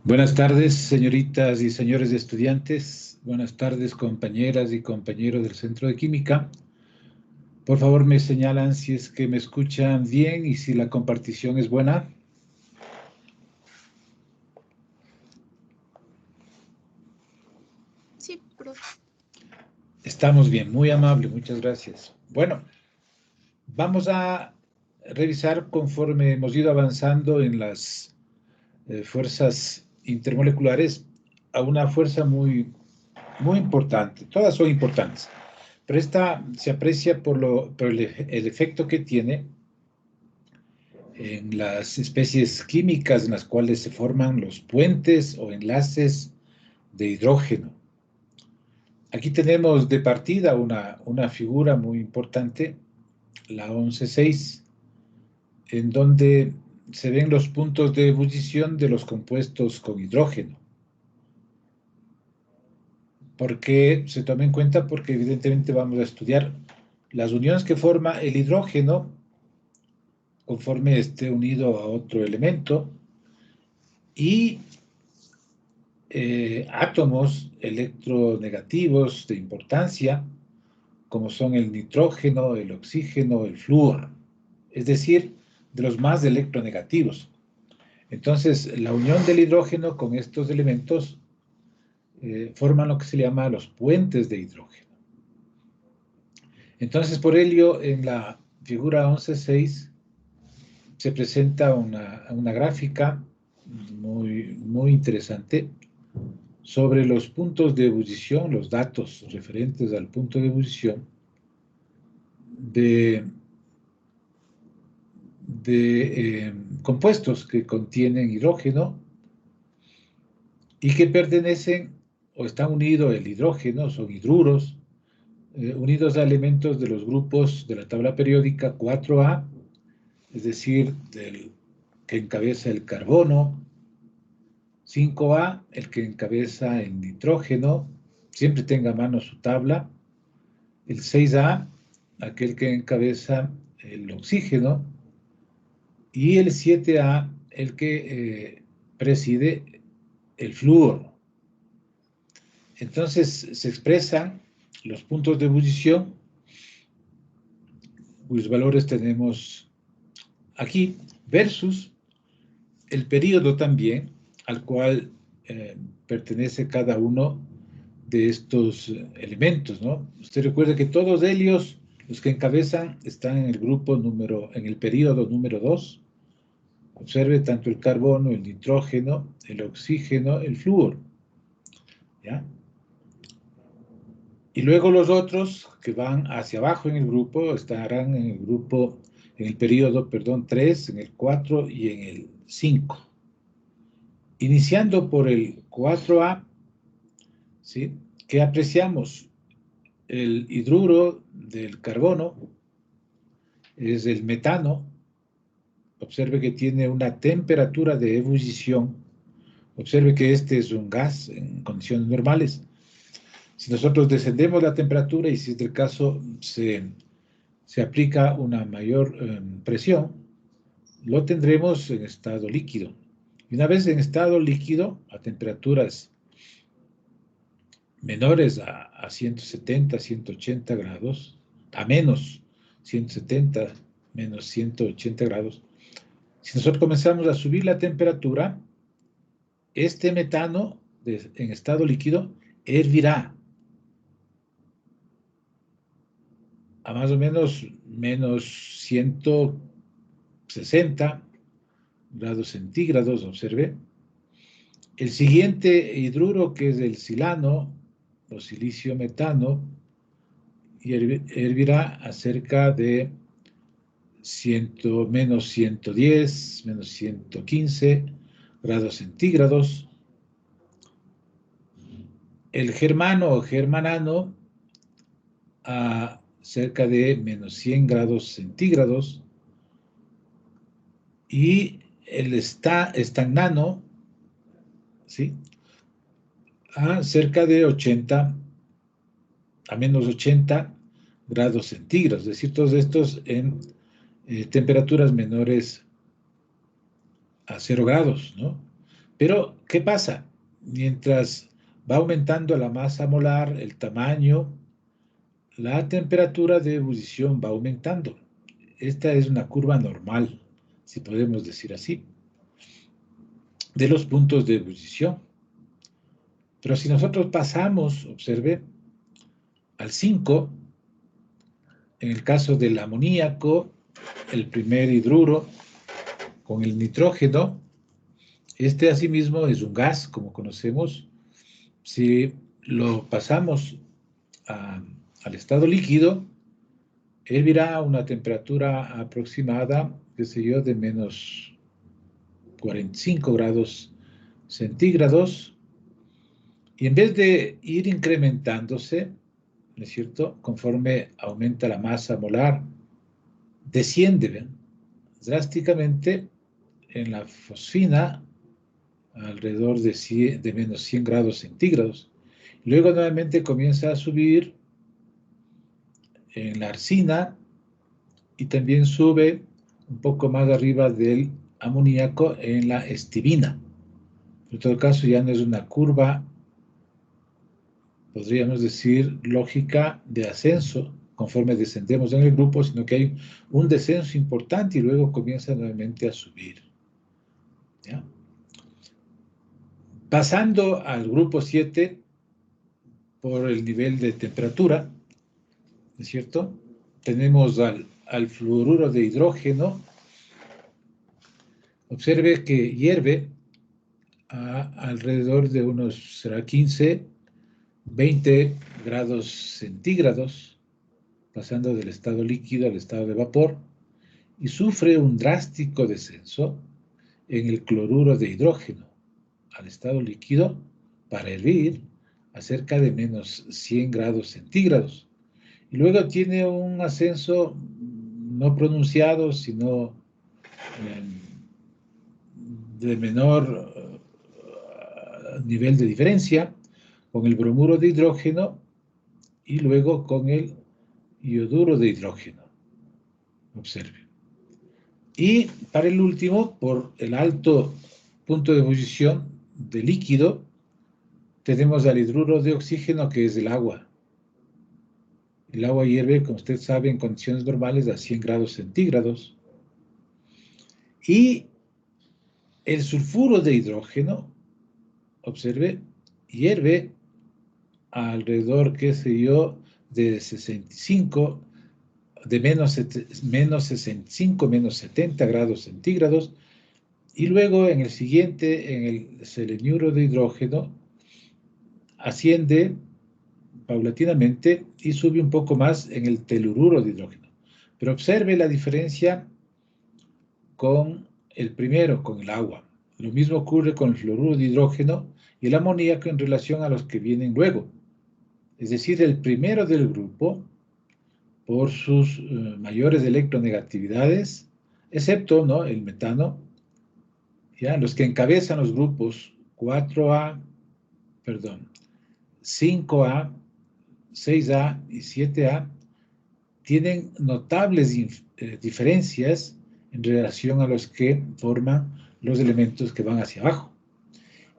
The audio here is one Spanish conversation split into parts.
Buenas tardes, señoritas y señores estudiantes. Buenas tardes, compañeras y compañeros del Centro de Química. Por favor, me señalan si es que me escuchan bien y si la compartición es buena. Sí, profe. Estamos bien, muy amable, muchas gracias. Bueno, vamos a revisar conforme hemos ido avanzando en las fuerzas intermoleculares a una fuerza muy importante. Todas son importantes, pero esta se aprecia por el efecto que tiene en las especies químicas en las cuales se forman los puentes o enlaces de hidrógeno. Aquí tenemos de partida una figura muy importante, la 11.6, en donde se ven los puntos de ebullición de los compuestos con hidrógeno. ¿Por qué se toma en cuenta? Porque evidentemente vamos a estudiar las uniones que forma el hidrógeno conforme esté unido a otro elemento y átomos electronegativos de importancia, como son el nitrógeno, el oxígeno, el flúor, es decir, de los más electronegativos. Entonces, la unión del hidrógeno con estos elementos forman lo que se llama los puentes de hidrógeno. Entonces, por ello, en la figura 11.6 se presenta una gráfica muy interesante sobre los puntos de ebullición, los datos referentes al punto de ebullición de compuestos que contienen hidrógeno y que pertenecen o están unidos el hidrógeno, son hidruros, unidos a elementos de los grupos de la tabla periódica 4A, es decir, del que encabeza el carbono, 5A, el que encabeza el nitrógeno, siempre tenga a mano su tabla, el 6A, aquel que encabeza el oxígeno, y el 7A, el que preside el flúor. Entonces se expresan los puntos de ebullición, cuyos valores tenemos aquí, versus el período también al cual pertenece cada uno de estos elementos, ¿no? Usted recuerda que todos ellos, los que encabezan, están en el grupo en el período número 2. Observe tanto el carbono, el nitrógeno, el oxígeno, el flúor, ¿ya? Y luego los otros que van hacia abajo en el grupo estarán en el grupo, en el período, perdón, 3, en el 4 y en el 5. Iniciando por el 4A, ¿sí? ¿Qué apreciamos? El hidruro del carbono es el metano. Observe que tiene una temperatura de ebullición. Observe que este es un gas en condiciones normales. Si nosotros descendemos la temperatura y si es del caso se aplica una mayor presión, lo tendremos en estado líquido. Y una vez en estado líquido, a temperaturas menores a 170, 180 grados, a menos 170, menos 180 grados, si nosotros comenzamos a subir la temperatura, este metano en estado líquido hervirá a más o menos menos 160 grados centígrados, observe. El siguiente hidruro, que es el silano o silicio metano, hervirá a cerca de menos 110, menos 115 grados centígrados. El germano o germanano a cerca de menos 100 grados centígrados. Y el estagnano, ¿sí? A cerca de 80, a menos 80 grados centígrados, es decir, todos estos en temperaturas menores a 0 grados, ¿no? Pero, ¿qué pasa? Mientras va aumentando la masa molar, el tamaño, la temperatura de ebullición va aumentando. Esta es una curva normal, si podemos decir así, de los puntos de ebullición. Pero si nosotros pasamos, observe, al 5, en el caso del amoníaco, el primer hidruro con el nitrógeno, este asimismo es un gas, como conocemos. Si lo pasamos al estado líquido, hervirá a una temperatura aproximada, qué sé yo, de menos 45 grados centígrados, y en vez de ir incrementándose, ¿no es cierto?, conforme aumenta la masa molar, desciende, ¿ven?, drásticamente en la fosfina alrededor de menos 100 grados centígrados. Luego nuevamente comienza a subir en la arsina y también sube un poco más arriba del amoníaco en la estibina. En todo caso, ya no es una curva, podríamos decir, lógica de ascenso conforme descendemos en el grupo, sino que hay un descenso importante y luego comienza nuevamente a subir. ¿Ya? Pasando al grupo 7 por el nivel de temperatura, ¿no es cierto? Tenemos al fluoruro de hidrógeno. Observe que hierve a alrededor de unos, será 15, 20 grados centígrados, pasando del estado líquido al estado de vapor, y sufre un drástico descenso en el cloruro de hidrógeno al estado líquido para hervir a cerca de menos 100 grados centígrados. Y luego tiene un ascenso no pronunciado, sino de menor nivel de diferencia, con el bromuro de hidrógeno y luego con el ioduro de hidrógeno. Observe. Y para el último, por el alto punto de ebullición de líquido, tenemos al hidruro de oxígeno, que es el agua. El agua hierve, como usted sabe, en condiciones normales a 100 grados centígrados. Y el sulfuro de hidrógeno, observe, hierve a alrededor, qué sé yo, de 65, de menos 65, menos 70 grados centígrados, y luego en el siguiente, en el seleniuro de hidrógeno, asciende paulatinamente y sube un poco más en el telururo de hidrógeno. Pero observe la diferencia con el primero, con el agua. Lo mismo ocurre con el fluoruro de hidrógeno y el amoníaco en relación a los que vienen luego. Es decir, el primero del grupo, por sus mayores electronegatividades, excepto, ¿no?, el metano, ¿ya?, los que encabezan los grupos 4A, perdón, 5A, 6A y 7A, tienen notables diferencias en relación a los que forman los elementos que van hacia abajo.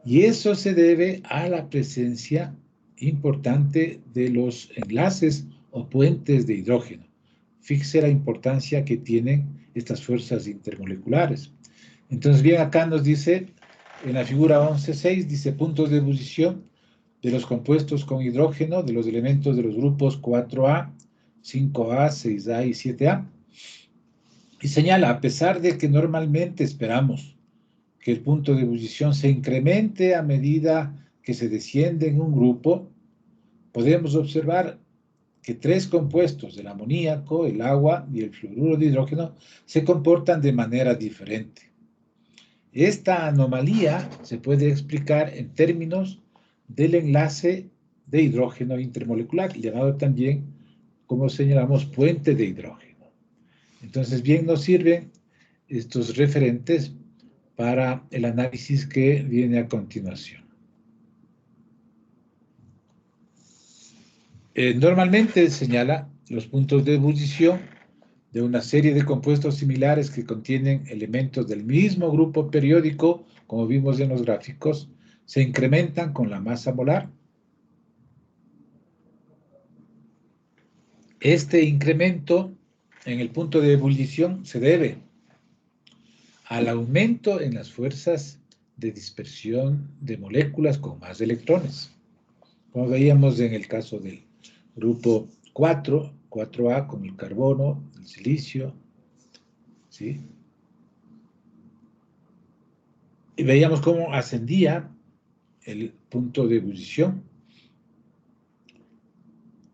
Y eso se debe a la presencia importante de los enlaces o puentes de hidrógeno. Fíjese la importancia que tienen estas fuerzas intermoleculares. Entonces, bien, acá nos dice, en la figura 11.6, dice puntos de ebullición de los compuestos con hidrógeno de los elementos de los grupos 4A, 5A, 6A y 7A. Y señala, a pesar de que normalmente esperamos que el punto de ebullición se incremente a medida que se desciende en un grupo, podemos observar que tres compuestos, el amoníaco, el agua y el fluoruro de hidrógeno, se comportan de manera diferente. Esta anomalía se puede explicar en términos del enlace de hidrógeno intermolecular, llamado también, como señalamos, puente de hidrógeno. Entonces, bien nos sirven estos referentes para el análisis que viene a continuación. Normalmente señala los puntos de ebullición de una serie de compuestos similares que contienen elementos del mismo grupo periódico, como vimos en los gráficos, se incrementan con la masa molar. Este incremento en el punto de ebullición se debe al aumento en las fuerzas de dispersión de moléculas con más electrones. Como veíamos en el caso del grupo 4A con el carbono, el silicio, ¿sí? Y veíamos cómo ascendía el punto de ebullición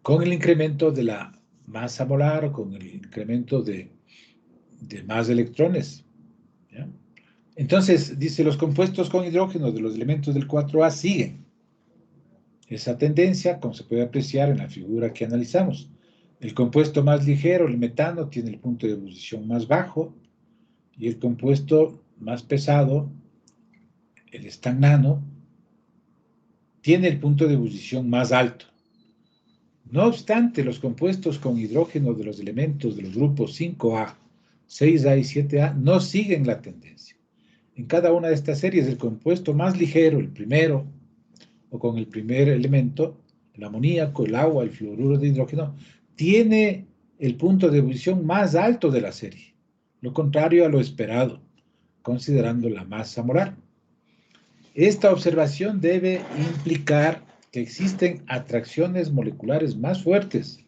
con el incremento de la masa molar o con el incremento de más electrones, ¿ya? Entonces, dice, los compuestos con hidrógeno de los elementos del 4A siguen esa tendencia, como se puede apreciar en la figura que analizamos. El compuesto más ligero, el metano, tiene el punto de ebullición más bajo, y el compuesto más pesado, el estagnano, tiene el punto de ebullición más alto. No obstante, los compuestos con hidrógeno de los elementos de los grupos 5A, 6A y 7A no siguen la tendencia. En cada una de estas series, el compuesto más ligero, el primero, o con el primer elemento, el amoníaco, el agua, el fluoruro de hidrógeno, tiene el punto de ebullición más alto de la serie, lo contrario a lo esperado, considerando la masa molar. Esta observación debe implicar que existen atracciones moleculares más fuertes,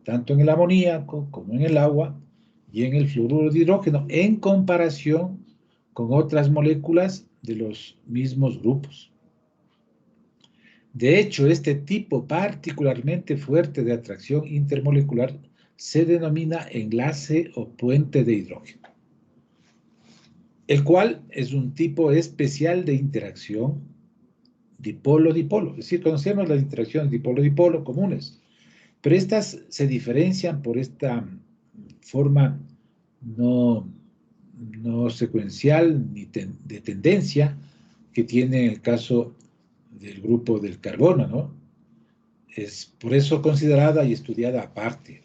tanto en el amoníaco como en el agua y en el fluoruro de hidrógeno, en comparación con otras moléculas de los mismos grupos. De hecho, este tipo particularmente fuerte de atracción intermolecular se denomina enlace o puente de hidrógeno, el cual es un tipo especial de interacción dipolo-dipolo. Es decir, conocemos las interacciones dipolo-dipolo comunes, pero estas se diferencian por esta forma no secuencial ni de tendencia que tiene el caso del grupo del carbono, ¿no? Es por eso considerada y estudiada aparte.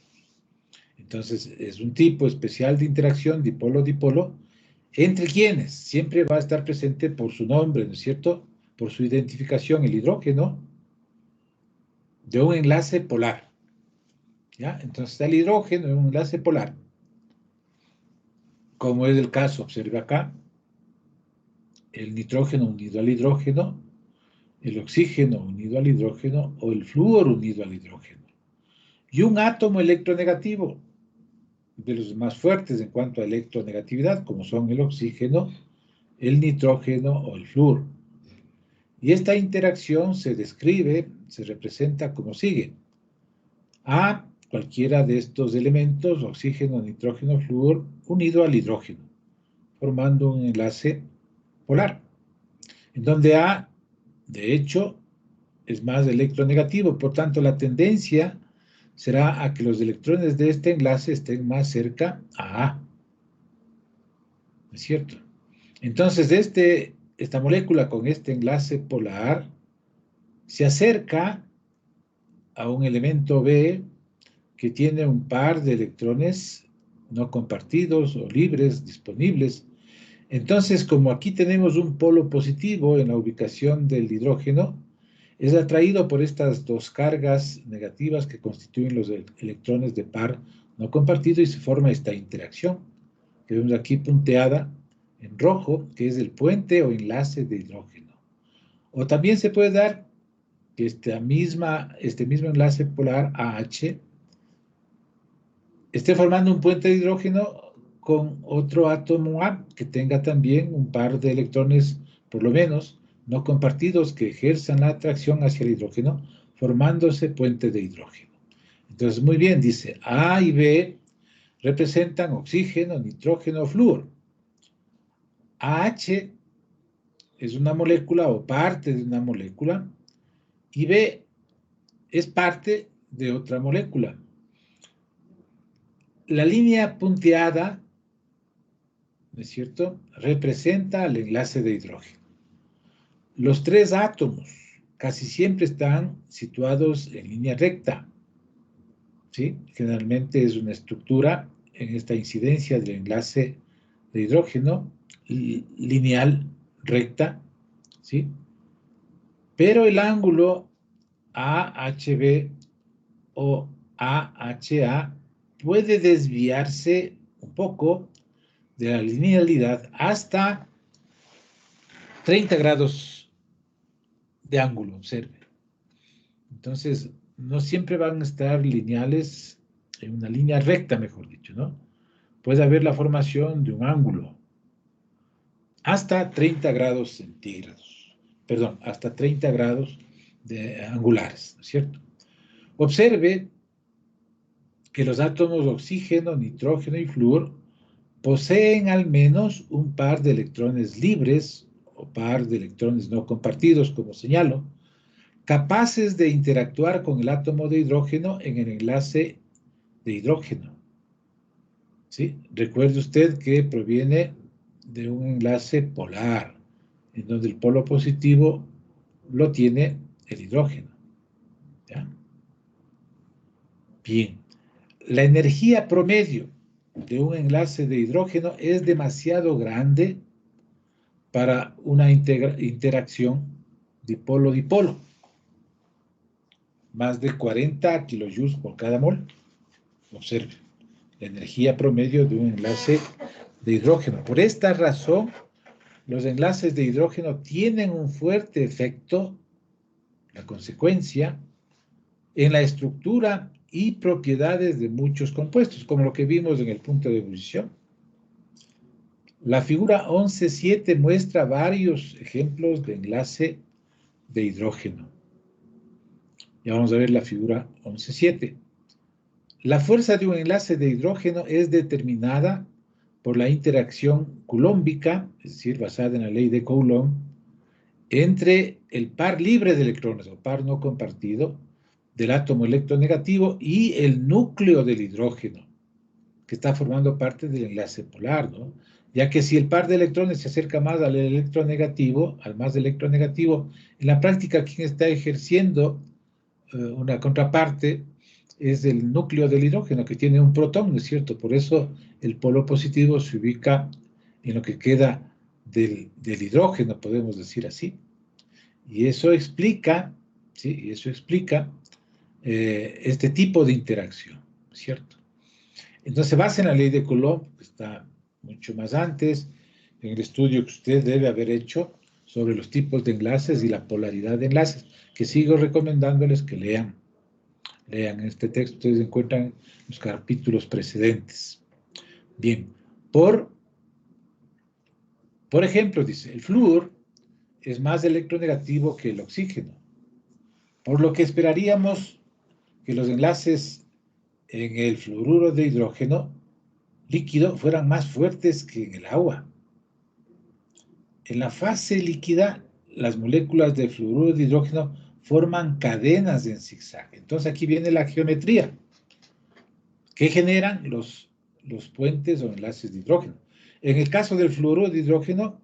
Entonces, es un tipo especial de interacción dipolo-dipolo, entre quienes siempre va a estar presente por su nombre, ¿no es cierto?, por su identificación, el hidrógeno de un enlace polar, ¿ya? Entonces está el hidrógeno en un enlace polar, como es el caso, observe acá, el nitrógeno unido al hidrógeno, el oxígeno unido al hidrógeno o el flúor unido al hidrógeno. Y un átomo electronegativo, de los más fuertes en cuanto a electronegatividad, como son el oxígeno, el nitrógeno o el flúor. Y esta interacción se describe, se representa como sigue. A cualquiera de estos elementos, oxígeno, nitrógeno, flúor, unido al hidrógeno, formando un enlace polar, en donde A, de hecho, es más electronegativo, por tanto, la tendencia será a que los electrones de este enlace estén más cerca a A. ¿Es cierto? Entonces, esta molécula con este enlace polar se acerca a un elemento B que tiene un par de electrones no compartidos o libres disponibles. Entonces, como aquí tenemos un polo positivo en la ubicación del hidrógeno, es atraído por estas dos cargas negativas que constituyen los electrones de par no compartido y se forma esta interacción, que vemos aquí punteada en rojo, que es el puente o enlace de hidrógeno. O también se puede dar que este mismo enlace polar AH esté formando un puente de hidrógeno con otro átomo A que tenga también un par de electrones, por lo menos, no compartidos que ejerzan la atracción hacia el hidrógeno, formándose puente de hidrógeno. Entonces, muy bien, dice, A y B representan oxígeno, nitrógeno, flúor. AH es una molécula o parte de una molécula y B es parte de otra molécula. La línea punteada, ¿no es cierto?, representa el enlace de hidrógeno. Los tres átomos casi siempre están situados en línea recta, ¿sí? Generalmente es una estructura en esta incidencia del enlace de hidrógeno lineal, recta, ¿sí? Pero el ángulo AHB o AHA puede desviarse un poco de la linealidad hasta 30 grados de ángulo, observe. Entonces, no siempre van a estar lineales en una línea recta, mejor dicho, ¿no? Puede haber la formación de un ángulo hasta 30 grados centígrados, perdón, hasta 30 grados de angulares, ¿no es cierto? Observe que los átomos de oxígeno, nitrógeno y flúor poseen al menos un par de electrones libres o par de electrones no compartidos, como señalo, capaces de interactuar con el átomo de hidrógeno en el enlace de hidrógeno. ¿Sí? Recuerde usted que proviene de un enlace polar, en donde el polo positivo lo tiene el hidrógeno. ¿Ya? Bien, la energía promedio de un enlace de hidrógeno es demasiado grande para una interacción dipolo-dipolo. Más de 40 kilojoules por cada mol. Observe, la energía promedio de un enlace de hidrógeno. Por esta razón, los enlaces de hidrógeno tienen un fuerte efecto, la consecuencia, en la estructura y propiedades de muchos compuestos, como lo que vimos en el punto de ebullición. La figura 11.7 muestra varios ejemplos de enlace de hidrógeno. Ya vamos a ver la figura 11.7. La fuerza de un enlace de hidrógeno es determinada por la interacción coulombica, es decir, basada en la ley de Coulomb, entre el par libre de electrones o par no compartido del átomo electronegativo y el núcleo del hidrógeno, que está formando parte del enlace polar, ¿no? Ya que si el par de electrones se acerca más al electronegativo, al más electronegativo, en la práctica quien está ejerciendo una contraparte es el núcleo del hidrógeno, que tiene un protón, ¿no es cierto? Por eso el polo positivo se ubica en lo que queda del hidrógeno, podemos decir así. Y eso explica, ¿sí? Y eso explica este tipo de interacción, ¿cierto? Entonces se basa en la ley de Coulomb, que está mucho más antes, en el estudio que usted debe haber hecho sobre los tipos de enlaces y la polaridad de enlaces, que sigo recomendándoles que lean este texto, ustedes encuentran los capítulos precedentes. Bien, por ejemplo, dice, el flúor es más electronegativo que el oxígeno, por lo que esperaríamos que los enlaces en el fluoruro de hidrógeno líquido fueran más fuertes que en el agua. En la fase líquida, las moléculas de fluoruro de hidrógeno forman cadenas en zigzag. Entonces aquí viene la geometría que generan los puentes o enlaces de hidrógeno. En el caso del fluoruro de hidrógeno,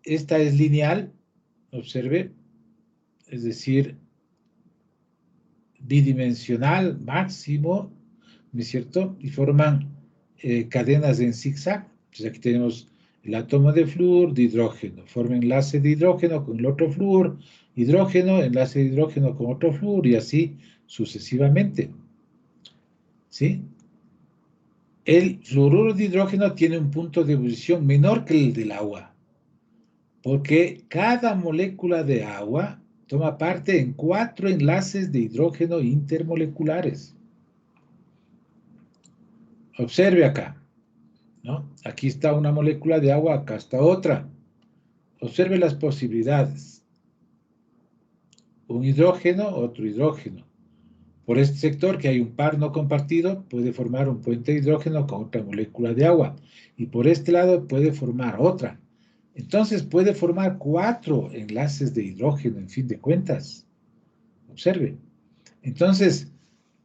esta es lineal, observe, es decir, bidimensional máximo, ¿no es cierto? Y forman cadenas en zigzag. Entonces aquí tenemos el átomo de flúor de hidrógeno, forma enlace de hidrógeno con el otro flúor, hidrógeno, enlace de hidrógeno con otro flúor y así sucesivamente. ¿Sí? El fluoruro de hidrógeno tiene un punto de ebullición menor que el del agua, porque cada molécula de agua toma parte en 4 enlaces de hidrógeno intermoleculares. Observe acá, ¿no? Aquí está una molécula de agua, acá está otra. Observe las posibilidades. Un hidrógeno, otro hidrógeno. Por este sector, que hay un par no compartido, puede formar un puente de hidrógeno con otra molécula de agua. Y por este lado puede formar otra. Entonces puede formar 4 enlaces de hidrógeno, en fin de cuentas. Observe. Entonces,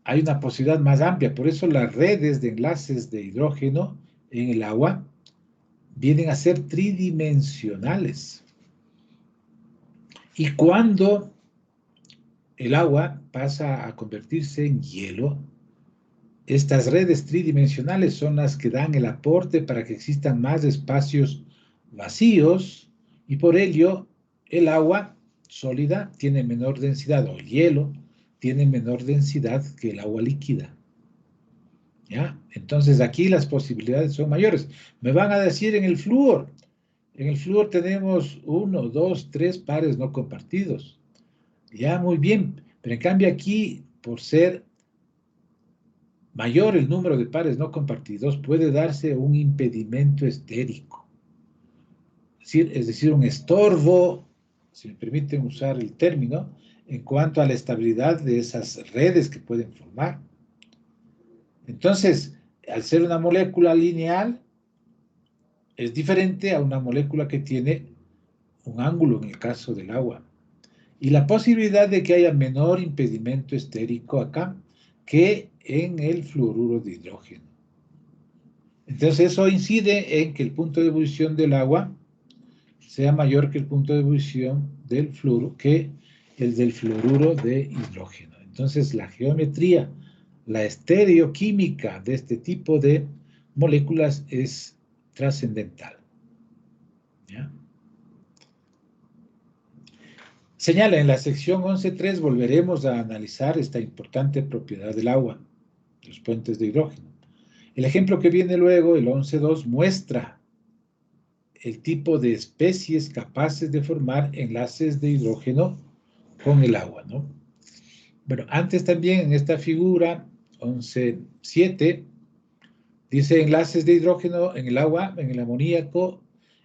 hay una posibilidad más amplia. Por eso las redes de enlaces de hidrógeno en el agua vienen a ser tridimensionales. Y cuando el agua pasa a convertirse en hielo, Estas redes tridimensionales son las que dan el aporte para que existan más espacios vacíos y por ello el agua sólida tiene menor densidad, o el hielo tiene menor densidad que el agua líquida. ¿Ya? Entonces aquí las posibilidades son mayores. Me van a decir en el flúor tenemos 1, 2, 3 pares no compartidos. Ya, muy bien, pero en cambio aquí, por ser mayor el número de pares no compartidos, puede darse un impedimento estérico. Es decir, un estorbo, si me permiten usar el término, en cuanto a la estabilidad de esas redes que pueden formar. Entonces, al ser una molécula lineal, es diferente a una molécula que tiene un ángulo en el caso del agua. Y la posibilidad de que haya menor impedimento estérico acá que en el fluoruro de hidrógeno. Entonces eso incide en que el punto de ebullición del agua sea mayor que el punto de ebullición del fluoro, que el del fluoruro de hidrógeno. Entonces la geometría, la estereoquímica de este tipo de moléculas es trascendental. ¿Ya? Señala, en la sección 11.3 volveremos a analizar esta importante propiedad del agua, los puentes de hidrógeno. El ejemplo que viene luego, el 11.2, muestra el tipo de especies capaces de formar enlaces de hidrógeno con el agua, ¿no? Bueno, antes también en esta figura 11.7 dice enlaces de hidrógeno en el agua, en el amoníaco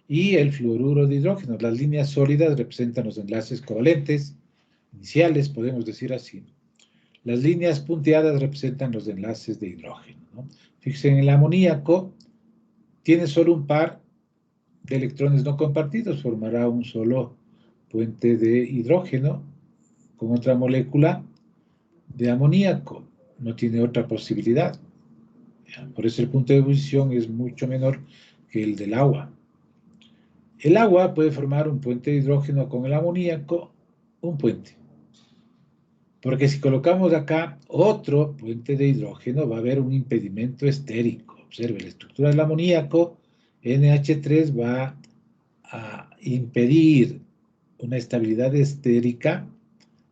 y el fluoruro de hidrógeno. Las líneas sólidas representan los enlaces covalentes iniciales, podemos decir así. Las líneas punteadas representan los enlaces de hidrógeno, ¿no? Fíjense, en el amoníaco tiene solo un par de electrones no compartidos, formará un solo puente de hidrógeno con otra molécula de amoníaco. No tiene otra posibilidad. Por eso el punto de ebullición es mucho menor que el del agua. El agua puede formar un puente de hidrógeno con el amoníaco, un puente. Porque si colocamos acá otro puente de hidrógeno, va a haber un impedimento estérico. Observe, la estructura del amoníaco, NH3, va a impedir una estabilidad estérica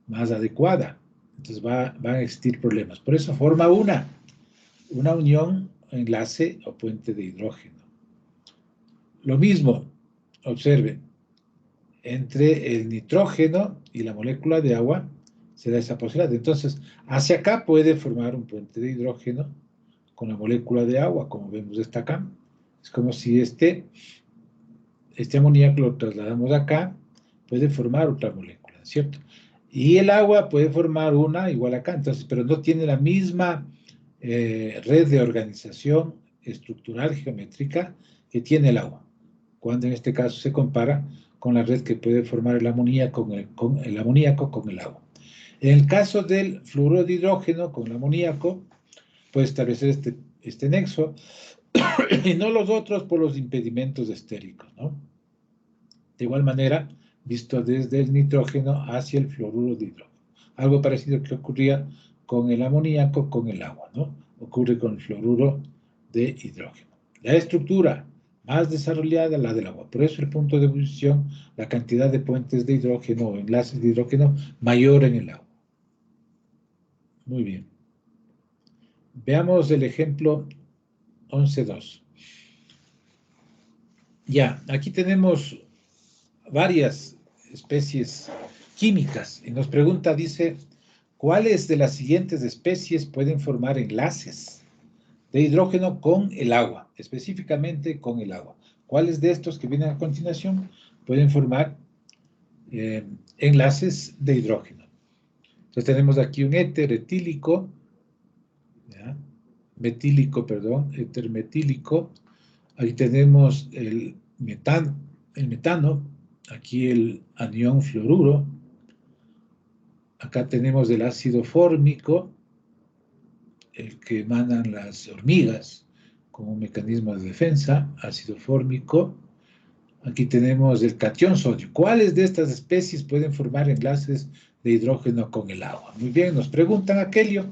más adecuada. Entonces van a existir problemas. Por eso forma una unión, enlace o puente de hidrógeno. Lo mismo, observe, entre el nitrógeno y la molécula de agua se da esa posibilidad. Entonces, hacia acá puede formar un puente de hidrógeno con la molécula de agua, como vemos esta acá. Es como si este amoníaco lo trasladamos acá, puede formar otra molécula, ¿cierto? Y el agua puede formar una igual acá, entonces, pero no tiene la misma red de organización estructural geométrica que tiene el agua, cuando en este caso se compara con la red que puede formar el amoníaco con el agua. En el caso del fluoruro de hidrógeno con el amoníaco, puede establecer este nexo, y no los otros por los impedimentos estéricos, ¿no? De igual manera, visto desde el nitrógeno hacia el fluoruro de hidrógeno. Algo parecido que ocurría con el amoníaco, con el agua, ¿no? Ocurre con el fluoruro de hidrógeno. La estructura más desarrollada, la del agua. Por eso el punto de ebullición, la cantidad de puentes de hidrógeno o enlaces de hidrógeno mayor en el agua. Muy bien. Veamos el ejemplo 11.2. Ya, aquí tenemos varias especies químicas y nos pregunta, dice, ¿cuáles de las siguientes especies pueden formar enlaces de hidrógeno con el agua? Específicamente con el agua. ¿Cuáles de estos que vienen a continuación pueden formar enlaces de hidrógeno? Entonces tenemos aquí un éter etílico, ¿ya? Éter metílico. Aquí tenemos el metano, aquí el anión fluoruro. Acá tenemos el ácido fórmico, el que emanan las hormigas como un mecanismo de defensa, ácido fórmico. Aquí tenemos el catión sodio. ¿Cuáles de estas especies pueden formar enlaces de hidrógeno con el agua? Muy bien, nos preguntan aquello.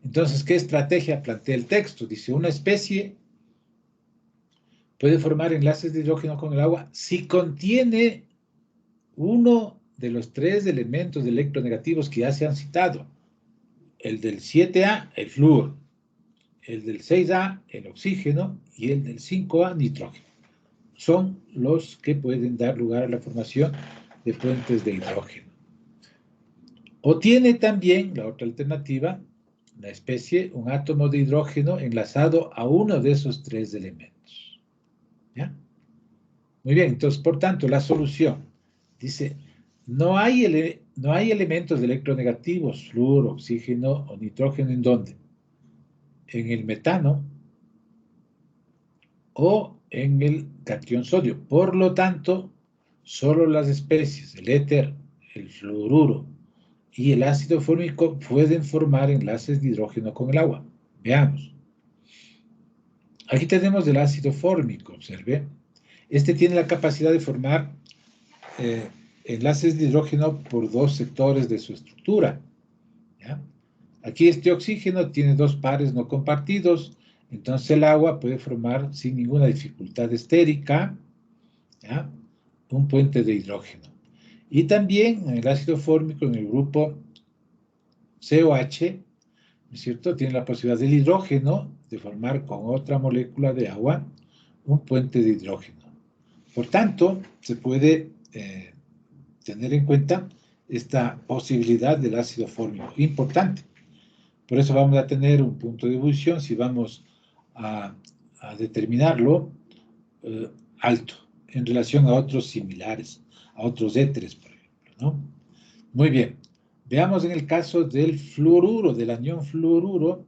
Entonces, ¿qué estrategia plantea el texto? Dice, una especie puede formar enlaces de hidrógeno con el agua si contiene uno de los tres elementos electronegativos que ya se han citado. El del 7A, el flúor, el del 6A, el oxígeno, y el del 5A, nitrógeno. Son los que pueden dar lugar a la formación de puentes de hidrógeno. O tiene también, la otra alternativa, la especie, un átomo de hidrógeno enlazado a uno de esos tres elementos. ¿Ya? Muy bien, entonces, por tanto, la solución dice, no hay elementos electronegativos, flúor, oxígeno o nitrógeno, ¿en dónde? En el metano o en el catión sodio. Por lo tanto, solo las especies, el éter, el fluoruro y el ácido fórmico pueden formar enlaces de hidrógeno con el agua. Veamos. Aquí tenemos el ácido fórmico, observe. Este tiene la capacidad de formar enlaces de hidrógeno por dos sectores de su estructura. ¿Ya? Aquí este oxígeno tiene dos pares no compartidos, entonces el agua puede formar sin ninguna dificultad estérica, ¿ya? Un puente de hidrógeno. Y también en el ácido fórmico, en el grupo COH, ¿no es cierto? Tiene la posibilidad del hidrógeno de formar con otra molécula de agua un puente de hidrógeno. Por tanto, se puede tener en cuenta esta posibilidad del ácido fórmico, importante. Por eso vamos a tener un punto de ebullición, si vamos a determinarlo, alto, en relación a otros similares, a otros éteres, por ejemplo, ¿no? Muy bien. Veamos en el caso del fluoruro, del anión fluoruro.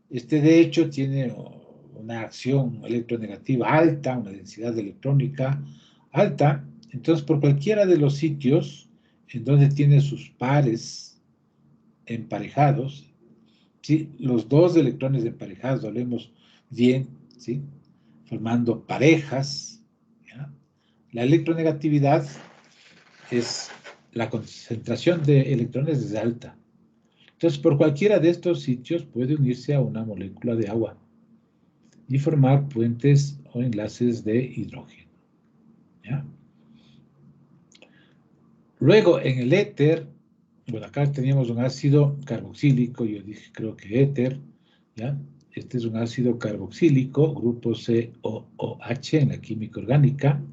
Este, de hecho, tiene una acción electronegativa alta, una densidad electrónica alta. Entonces, por cualquiera de los sitios en donde tiene sus pares emparejados, ¿sí? Los dos electrones emparejados, hablemos bien, ¿sí? Formando parejas, ¿ya? La electronegatividad es la concentración de electrones es alta. Entonces, por cualquiera de estos sitios puede unirse a una molécula de agua y formar puentes o enlaces de hidrógeno. ¿Ya? Luego, en el éter, bueno, acá teníamos un ácido carboxílico, yo dije, creo que éter, ¿ya? Este es un ácido carboxílico, grupo COOH en la química orgánica.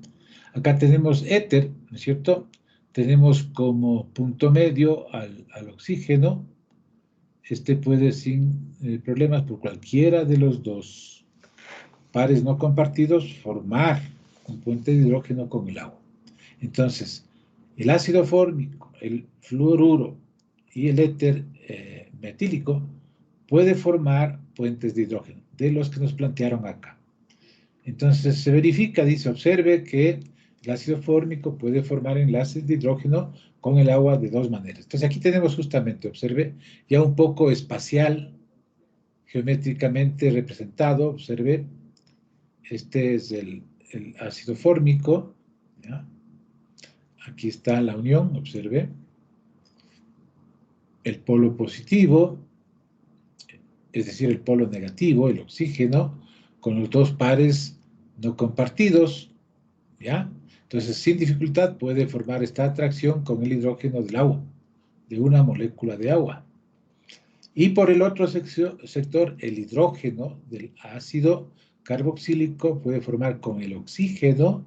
Acá tenemos éter, ¿no es cierto? Tenemos como punto medio al oxígeno. Este puede sin problemas por cualquiera de los dos pares no compartidos formar un puente de hidrógeno con el agua. Entonces, el ácido fórmico, el fluoruro y el éter metílico puede formar puentes de hidrógeno, de los que nos plantearon acá. Entonces, se verifica, dice, observe que el ácido fórmico puede formar enlaces de hidrógeno con el agua de dos maneras. Entonces, aquí tenemos justamente, observe, ya un poco espacial, geométricamente representado, observe, este es el ácido fórmico, ¿ya? Aquí está la unión, observe, el polo positivo, es decir, el polo negativo, el oxígeno, con los dos pares no compartidos, ¿ya? Entonces, sin dificultad puede formar esta atracción con el hidrógeno del agua, de una molécula de agua. Y por el otro sector, el hidrógeno del ácido carboxílico puede formar con el oxígeno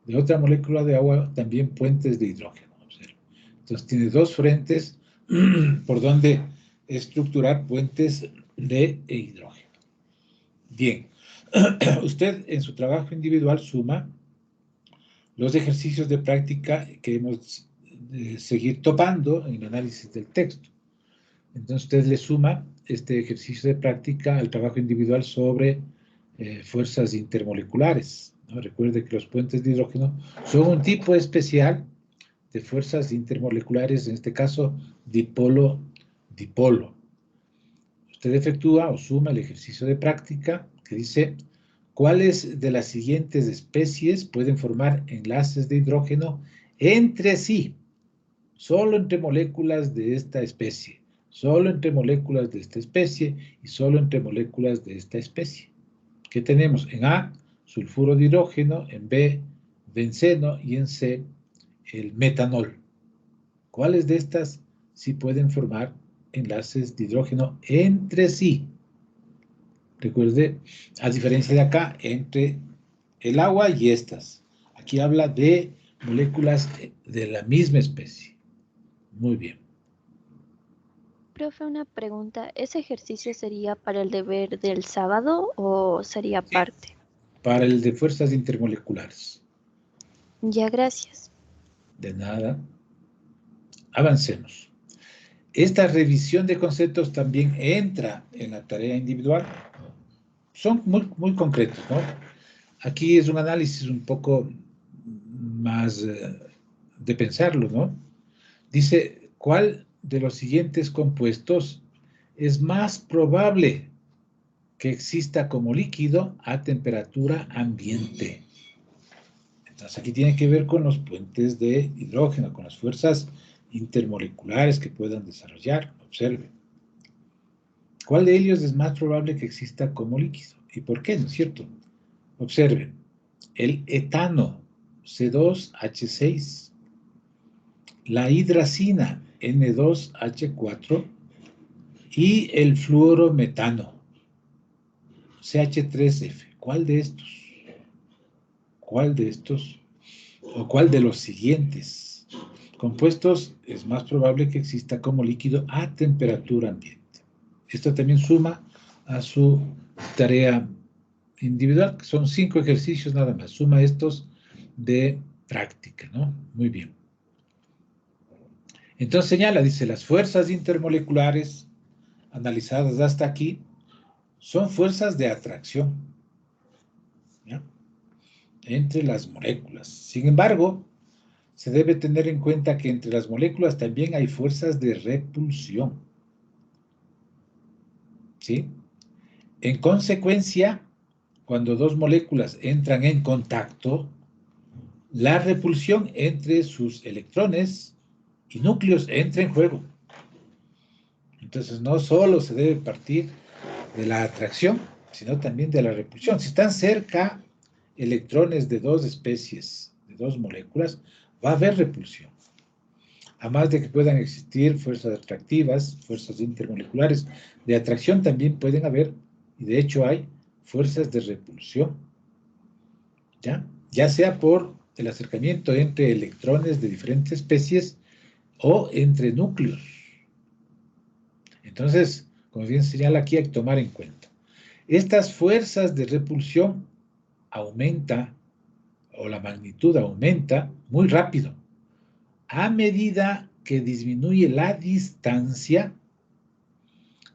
de otra molécula de agua también puentes de hidrógeno. Entonces, tiene dos frentes por donde estructurar puentes de hidrógeno. Bien, usted en su trabajo individual suma los ejercicios de práctica que hemos de seguir topando en el análisis del texto. Entonces usted le suma este ejercicio de práctica al trabajo individual sobre fuerzas intermoleculares, ¿no? Recuerde que los puentes de hidrógeno son un tipo especial de fuerzas intermoleculares, en este caso dipolo-dipolo. Usted efectúa o suma el ejercicio de práctica que dice cuáles de las siguientes especies pueden formar enlaces de hidrógeno entre sí, solo entre moléculas de esta especie. Solo entre moléculas de esta especie y solo entre moléculas de esta especie. ¿Qué tenemos? En A, sulfuro de hidrógeno, en B, benceno y en C, el metanol. ¿Cuáles de estas sí pueden formar enlaces de hidrógeno entre sí? Recuerde, a diferencia de acá, entre el agua y estas. Aquí habla de moléculas de la misma especie. Muy bien. Profe, una pregunta. ¿Ese ejercicio sería para el deber del sábado o sería Sí. parte? Para el de fuerzas intermoleculares. Ya, gracias. De nada. Avancemos. Esta revisión de conceptos también entra en la tarea individual. Son muy concretos, ¿no? Aquí es un análisis un poco más de pensarlo, ¿no? Dice, ¿cuál de los siguientes compuestos es más probable que exista como líquido a temperatura ambiente? Entonces aquí tiene que ver con los puentes de hidrógeno, con las fuerzas intermoleculares que puedan desarrollar. Observe. ¿Cuál de ellos es más probable que exista como líquido? ¿Y por qué? ¿No es cierto? Observen. El etano, C2H6, la hidracina, N2H4, y el fluorometano, CH3F. ¿Cuál de estos? ¿Cuál de estos? ¿O cuál de los siguientes compuestos es más probable que exista como líquido a temperatura ambiente? Esto también suma a su tarea individual, que son 5 ejercicios nada más. Suma estos de práctica, ¿no? Muy bien. Entonces señala, dice, las fuerzas intermoleculares analizadas hasta aquí son fuerzas de atracción, ¿ya? Entre las moléculas. Sin embargo, se debe tener en cuenta que entre las moléculas también hay fuerzas de repulsión, ¿sí? En consecuencia, cuando dos moléculas entran en contacto, la repulsión entre sus electrones y núcleos entra en juego. Entonces, no solo se debe partir de la atracción, sino también de la repulsión. Si están cerca electrones de dos especies, de dos moléculas, va a haber repulsión. A más de que puedan existir fuerzas atractivas, fuerzas intermoleculares de atracción, también pueden haber, y de hecho hay, fuerzas de repulsión, ¿ya? Ya sea por el acercamiento entre electrones de diferentes especies o entre núcleos. Entonces, como bien señala aquí, hay que tomar en cuenta. Estas fuerzas de repulsión aumenta, o la magnitud aumenta muy rápido, a medida que disminuye la distancia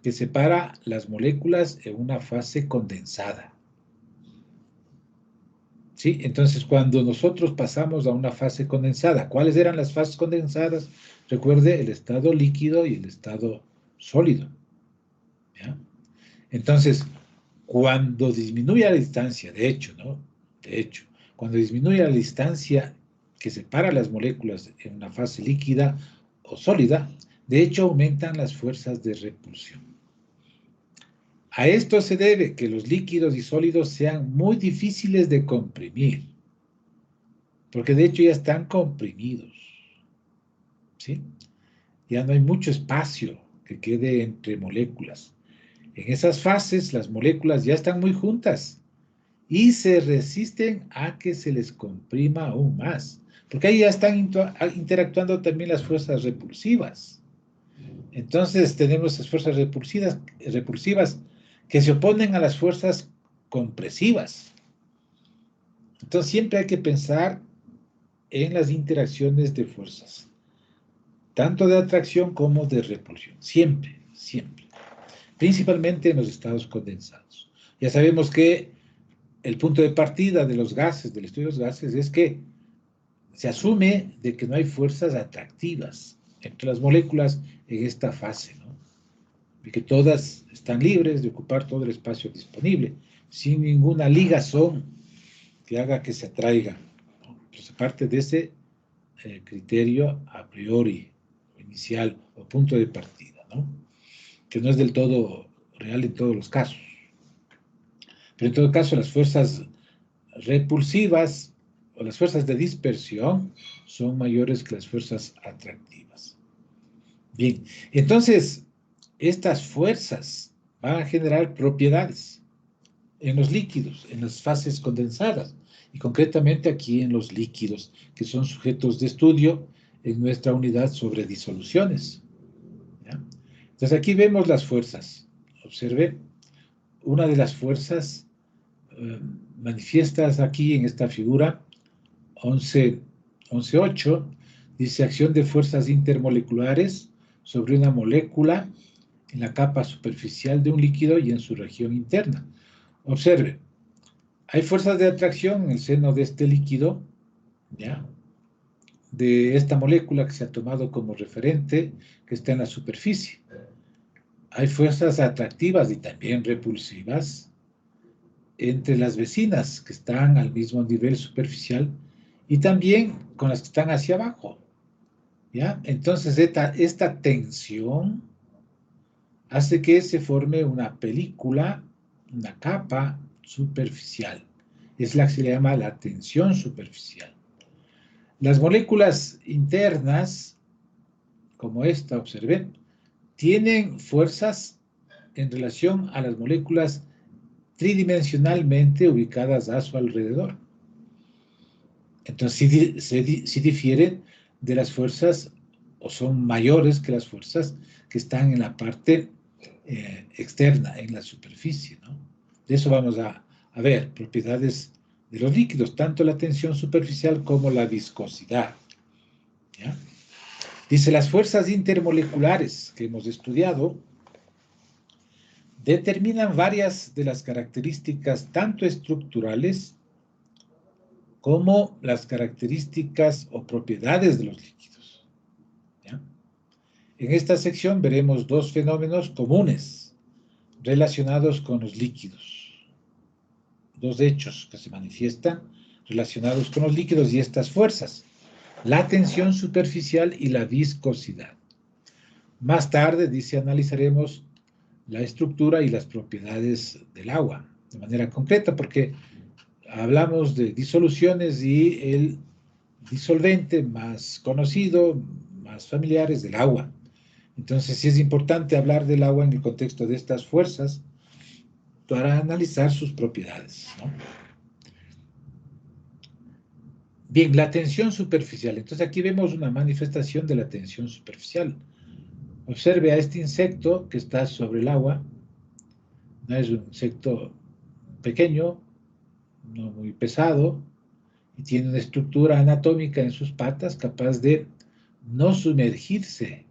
que separa las moléculas en una fase condensada. ¿Sí? Entonces, cuando nosotros pasamos a una fase condensada, ¿cuáles eran las fases condensadas? Recuerde el estado líquido y el estado sólido, ¿ya? Entonces, cuando disminuye la distancia, de hecho, ¿no? De hecho, cuando disminuye la distancia que separa las moléculas en una fase líquida o sólida, de hecho aumentan las fuerzas de repulsión. A esto se debe que los líquidos y sólidos sean muy difíciles de comprimir, porque de hecho ya están comprimidos, ¿sí? Ya no hay mucho espacio que quede entre moléculas. En esas fases las moléculas ya están muy juntas y se resisten a que se les comprima aún más, porque ahí ya están interactuando también las fuerzas repulsivas. Entonces tenemos las fuerzas repulsivas que se oponen a las fuerzas compresivas. Entonces siempre hay que pensar en las interacciones de fuerzas, tanto de atracción como de repulsión. Siempre, siempre. Principalmente en los estados condensados. Ya sabemos que el punto de partida de los gases, del estudio de los gases, es que se asume de que no hay fuerzas atractivas entre las moléculas en esta fase, ¿no? Y que todas están libres de ocupar todo el espacio disponible, sin ninguna ligazón que haga que se atraigan, ¿no? Entonces, parte de ese criterio a priori, inicial o punto de partida, ¿no? que no es del todo real en todos los casos. Pero en todo caso, las fuerzas repulsivas o las fuerzas de dispersión son mayores que las fuerzas atractivas. Bien, entonces, estas fuerzas van a generar propiedades en los líquidos, en las fases condensadas, y concretamente aquí en los líquidos, que son sujetos de estudio en nuestra unidad sobre disoluciones. ¿Ya? Entonces aquí vemos las fuerzas. Observe, una de las fuerzas manifiestas aquí en esta figura 11.8, dice acción de fuerzas intermoleculares sobre una molécula en la capa superficial de un líquido y en su región interna. Observe, hay fuerzas de atracción en el seno de este líquido, ¿ya?, de esta molécula que se ha tomado como referente, que está en la superficie. Hay fuerzas atractivas y también repulsivas entre las vecinas que están al mismo nivel superficial y también con las que están hacia abajo, ¿ya? Entonces esta tensión hace que se forme una película, una capa superficial. Es la que se llama la tensión superficial. Las moléculas internas, como esta, observen, tienen fuerzas en relación a las moléculas tridimensionalmente ubicadas a su alrededor. Entonces, sí difieren de las fuerzas, o son mayores que las fuerzas que están en la parte externa, en la superficie, ¿no? De eso vamos a ver propiedades de los líquidos, tanto la tensión superficial como la viscosidad, ¿ya? Dice, las fuerzas intermoleculares que hemos estudiado determinan varias de las características tanto estructurales como las características o propiedades de los líquidos, ¿ya? En esta sección veremos dos fenómenos comunes relacionados con los líquidos, dos hechos que se manifiestan relacionados con los líquidos y estas fuerzas, la tensión superficial y la viscosidad. Más tarde, dice, analizaremos la estructura y las propiedades del agua, de manera concreta, porque hablamos de disoluciones y el disolvente más conocido, más familiar, es del agua. Entonces, sí es importante hablar del agua en el contexto de estas fuerzas para analizar sus propiedades, ¿no? Bien, la tensión superficial. Entonces, aquí vemos una manifestación de la tensión superficial. Observe a este insecto que está sobre el agua. No es un insecto pequeño, no muy pesado, y tiene una estructura anatómica en sus patas capaz de no sumergirse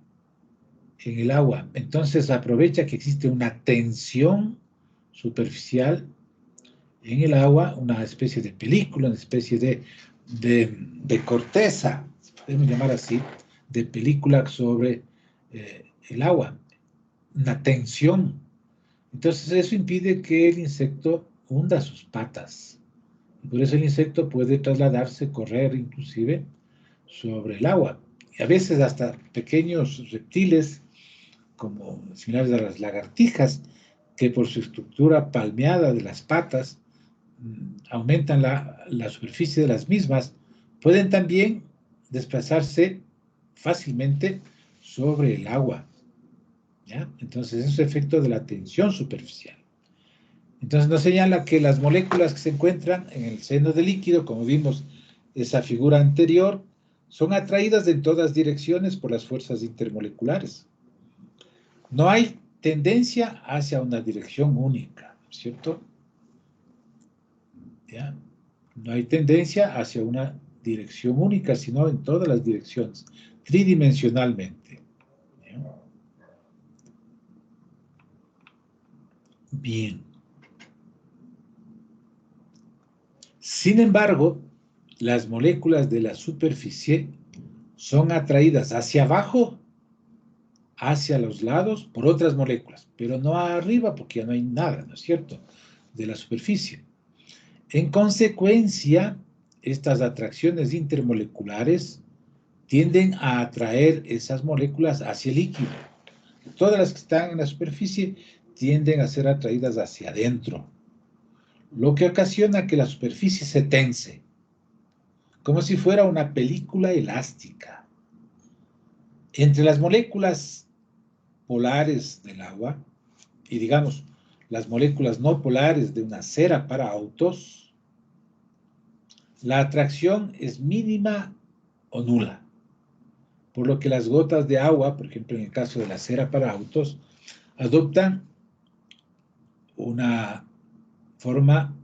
en el agua. Entonces aprovecha que existe una tensión superficial en el agua, una especie de película, una especie de corteza, podemos llamar así, de película sobre el agua, una tensión. Entonces eso impide que el insecto hunda sus patas. Y por eso el insecto puede trasladarse, correr inclusive sobre el agua. Y a veces hasta pequeños reptiles, como similares a las lagartijas, que por su estructura palmeada de las patas aumentan la superficie de las mismas, pueden también desplazarse fácilmente sobre el agua, ¿ya? Entonces, es un efecto de la tensión superficial. Entonces, nos señala que las moléculas que se encuentran en el seno del líquido, como vimos esa figura anterior, son atraídas en todas direcciones por las fuerzas intermoleculares. No hay tendencia hacia una dirección única, ¿cierto? ¿Ya? No hay tendencia hacia una dirección única, sino en todas las direcciones, tridimensionalmente. ¿Ya? Bien. Sin embargo, las moléculas de la superficie son atraídas hacia abajo, hacia los lados, por otras moléculas, pero no arriba, porque ya no hay nada, ¿no es cierto?, de la superficie. En consecuencia, estas atracciones intermoleculares tienden a atraer esas moléculas hacia el líquido, Todas las que están en la superficie tienden a ser atraídas hacia adentro, lo que ocasiona que la superficie se tense, como si fuera una película elástica. Entre las moléculas polares del agua y, digamos, las moléculas no polares de una cera para autos, la atracción es mínima o nula, por lo que las gotas de agua, por ejemplo, en el caso de la cera para autos, adoptan una forma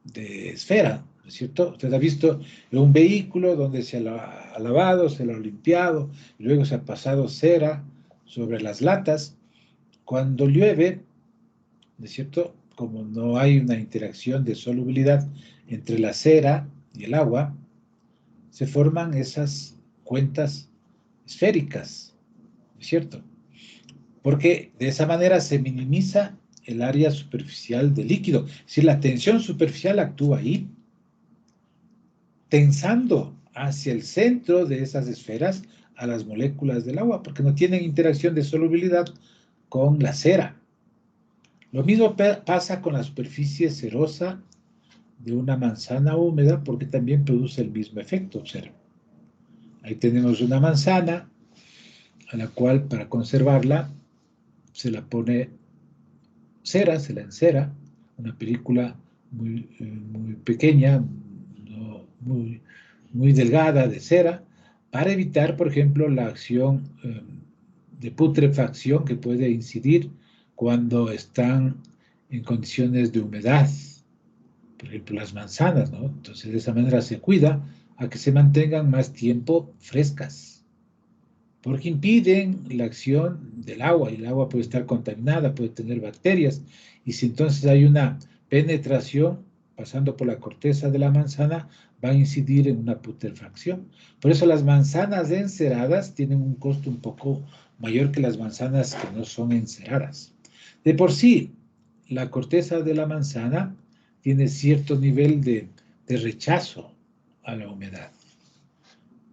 de esfera, ¿no es cierto? Usted ha visto un vehículo donde se ha lavado, se lo ha limpiado, y luego se ha pasado cera sobre las latas. Cuando llueve, ¿no es cierto? Como no hay una interacción de solubilidad entre la cera y el agua, se forman esas cuentas esféricas, ¿no es cierto? Porque de esa manera se minimiza el área superficial del líquido. Si la tensión superficial actúa ahí, tensando hacia el centro de esas esferas a las moléculas del agua, porque no tienen interacción de solubilidad con la cera. Lo mismo pasa con la superficie cerosa de una manzana húmeda, porque también produce el mismo efecto, observa. Ahí tenemos una manzana a la cual, para conservarla, se la pone cera, se la encera, una película muy pequeña, no, muy delgada de cera, para evitar, por ejemplo, la acción de putrefacción que puede incidir cuando están en condiciones de humedad, por ejemplo, las manzanas, ¿no? Entonces, de esa manera se cuida a que se mantengan más tiempo frescas, porque impiden la acción del agua, y el agua puede estar contaminada, puede tener bacterias, y si entonces hay una penetración pasando por la corteza de la manzana, va a incidir en una putrefacción. Por eso las manzanas enceradas tienen un costo un poco mayor que las manzanas que no son enceradas. De por sí, la corteza de la manzana tiene cierto nivel de rechazo a la humedad,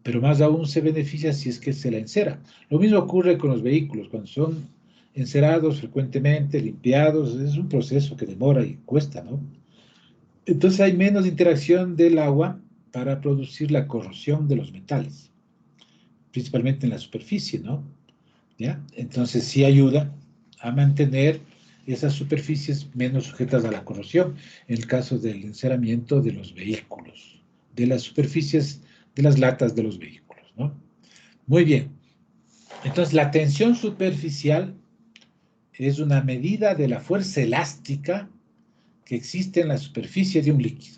pero más aún se beneficia si es que se la encera. Lo mismo ocurre con los vehículos, cuando son encerados frecuentemente, limpiados, es un proceso que demora y cuesta, ¿no? Entonces hay menos interacción del agua para producir la corrosión de los metales, principalmente en la superficie, ¿no? ¿Ya? Entonces sí ayuda a mantener esas superficies menos sujetas a la corrosión, en el caso del enceramiento de los vehículos, de las superficies de las latas de los vehículos, ¿no? Muy bien. Entonces, la tensión superficial es una medida de la fuerza elástica que existe en la superficie de un líquido.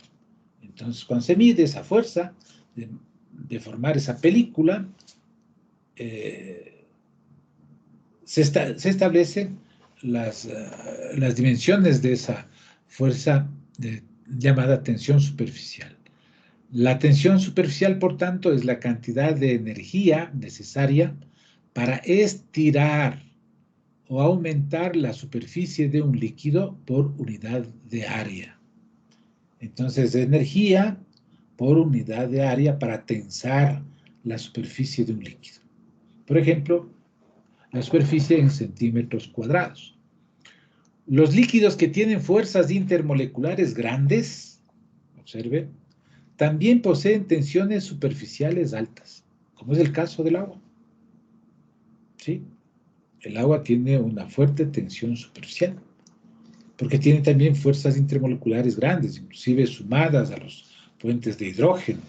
Entonces, cuando se mide esa fuerza de formar esa película, se establecen las dimensiones de esa fuerza llamada tensión superficial. La tensión superficial, por tanto, es la cantidad de energía necesaria para estirar o aumentar la superficie de un líquido por unidad de área. Entonces, energía por unidad de área para tensar la superficie de un líquido. Por ejemplo, la superficie en centímetros cuadrados. Los líquidos que tienen fuerzas intermoleculares grandes, observe, también poseen tensiones superficiales altas, como es el caso del agua. ¿Sí? El agua tiene una fuerte tensión superficial, porque tiene también fuerzas intermoleculares grandes, inclusive sumadas a los puentes de hidrógeno.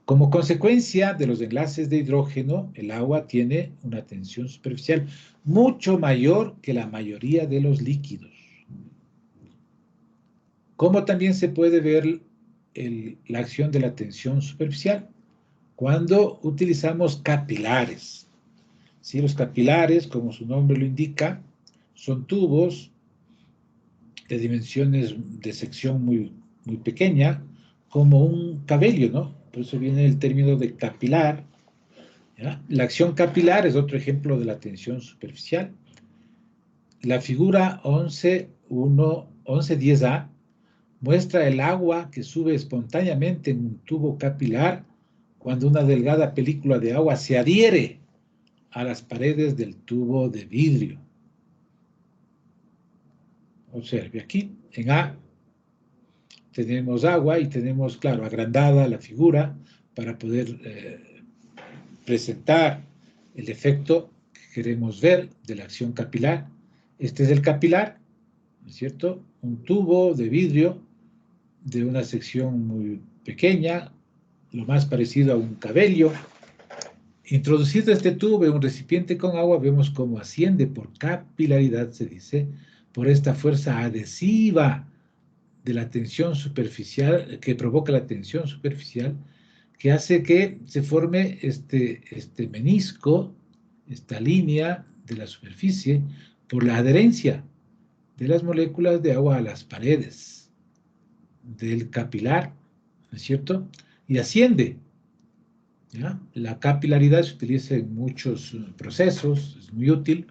Como consecuencia de los enlaces de hidrógeno, el agua tiene una tensión superficial mucho mayor que la mayoría de los líquidos. ¿Cómo también se puede ver la acción de la tensión superficial? Cuando utilizamos capilares. ¿Sí? Los capilares, como su nombre lo indica, son tubos de dimensiones de sección muy pequeña, como un cabello, ¿no? Por eso viene el término de capilar. ¿Ya? La acción capilar es otro ejemplo de la tensión superficial. La figura 11.10a muestra el agua que sube espontáneamente en un tubo capilar cuando una delgada película de agua se adhiere a las paredes del tubo de vidrio. Observe aquí, en A tenemos agua y tenemos, claro, agrandada la figura para poder presentar el efecto que queremos ver de la acción capilar. Este es el capilar, ¿no es cierto? Un tubo de vidrio de una sección muy pequeña, lo más parecido a un cabello. Introducido este tubo en un recipiente con agua, vemos cómo asciende por capilaridad, se dice, por esta fuerza adhesiva de la tensión superficial, que provoca la tensión superficial, que hace que se forme este menisco, esta línea de la superficie, por la adherencia de las moléculas de agua a las paredes del capilar, ¿no es cierto? Y asciende, ¿ya? La capilaridad se utiliza en muchos procesos, es muy útil,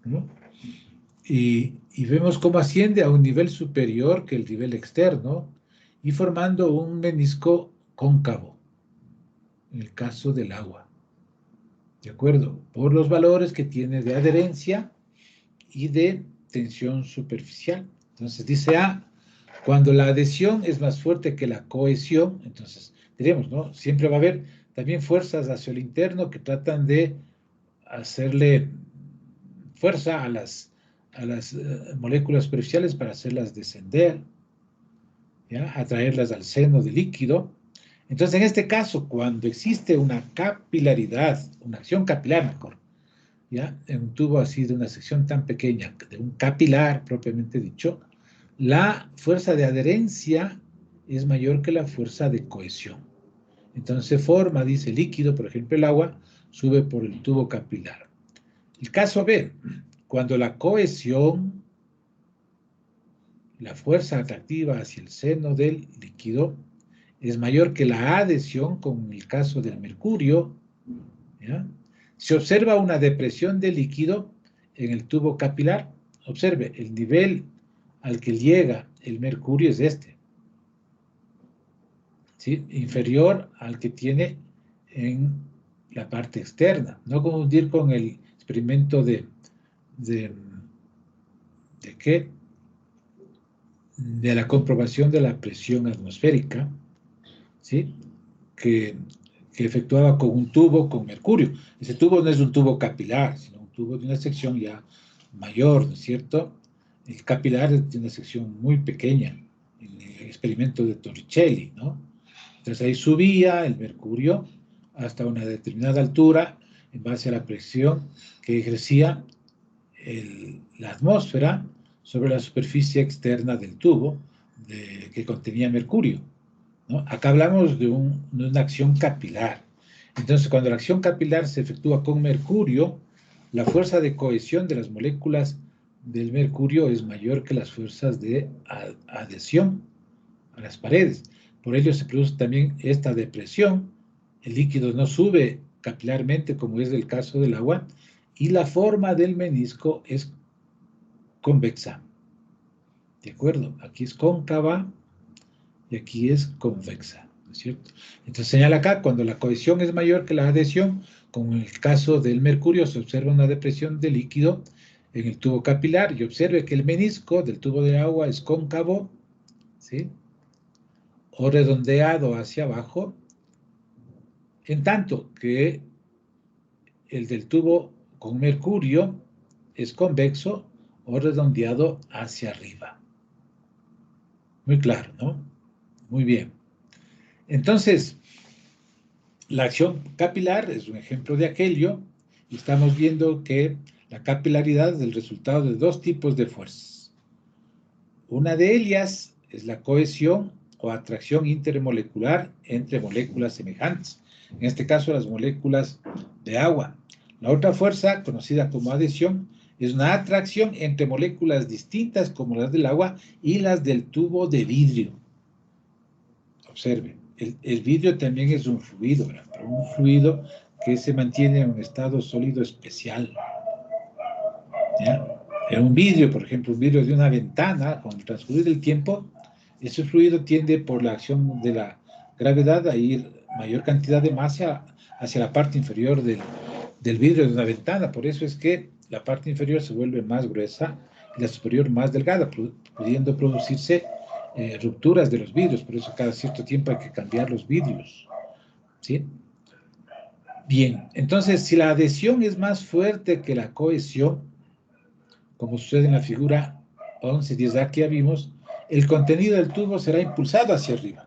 ¿no? Y vemos cómo asciende a un nivel superior que el nivel externo y formando un menisco cóncavo, en el caso del agua, ¿de acuerdo? Por los valores que tiene de adherencia y de tensión superficial. Entonces dice A, cuando la adhesión es más fuerte que la cohesión, entonces diremos, ¿no? Siempre va a haber también fuerzas hacia el interno que tratan de hacerle fuerza a las moléculas superficiales para hacerlas descender, ¿ya? Atraerlas al seno del líquido. Entonces, en este caso, cuando existe una capilaridad, una acción capilar, mejor, ¿ya? En un tubo así de una sección tan pequeña, de un capilar propiamente dicho, la fuerza de adherencia es mayor que la fuerza de cohesión. Entonces se forma, dice, líquido, por ejemplo el agua, sube por el tubo capilar. El caso B, cuando la cohesión, la fuerza atractiva hacia el seno del líquido, es mayor que la adhesión, como en el caso del mercurio, ¿ya? Se observa una depresión del líquido en el tubo capilar. Observe, el nivel al que llega el mercurio es este, ¿sí? Inferior al que tiene en la parte externa. No confundir con el experimento ¿de qué? De la comprobación de la presión atmosférica, ¿sí? Que efectuaba con un tubo con mercurio. Ese tubo no es un tubo capilar, sino un tubo de una sección ya mayor, ¿no es cierto? El capilar es de una sección muy pequeña, en el experimento de Torricelli, ¿no? Entonces ahí subía el mercurio hasta una determinada altura en base a la presión que ejercía la atmósfera sobre la superficie externa del tubo que contenía mercurio, ¿no? Acá hablamos de una acción capilar. Entonces, cuando la acción capilar se efectúa con mercurio, la fuerza de cohesión de las moléculas del mercurio es mayor que las fuerzas de adhesión a las paredes. Por ello se produce también esta depresión. El líquido no sube capilarmente, como es el caso del agua, y la forma del menisco es convexa. ¿De acuerdo? Aquí es cóncava y aquí es convexa, ¿no es cierto? Entonces señala acá, cuando la cohesión es mayor que la adhesión, como en el caso del mercurio, se observa una depresión del líquido en el tubo capilar y observe que el menisco del tubo de agua es cóncavo, ¿sí? O redondeado hacia abajo, en tanto que el del tubo con mercurio es convexo o redondeado hacia arriba. Muy claro, ¿no? Muy bien. Entonces, la acción capilar es un ejemplo de aquello y estamos viendo que la capilaridad es el resultado de dos tipos de fuerzas. Una de ellas es la cohesión o atracción intermolecular entre moléculas semejantes, en este caso las moléculas de agua. La otra fuerza, conocida como adhesión, es una atracción entre moléculas distintas como las del agua y las del tubo de vidrio. Observe, el vidrio también es un fluido, ¿verdad? Pero un fluido que se mantiene en un estado sólido especial, ¿ya? En un vidrio, por ejemplo, un vidrio de una ventana, con el transcurrir del tiempo, ese fluido tiende por la acción de la gravedad a ir mayor cantidad de masa hacia la parte inferior del del vidrio de una ventana. Por eso es que la parte inferior se vuelve más gruesa y la superior más delgada, pudiendo producirse rupturas de los vidrios. Por eso cada cierto tiempo hay que cambiar los vidrios, ¿sí? Bien, entonces si la adhesión es más fuerte que la cohesión, como sucede en la figura 11-10A que ya vimos, el contenido del tubo será impulsado hacia arriba.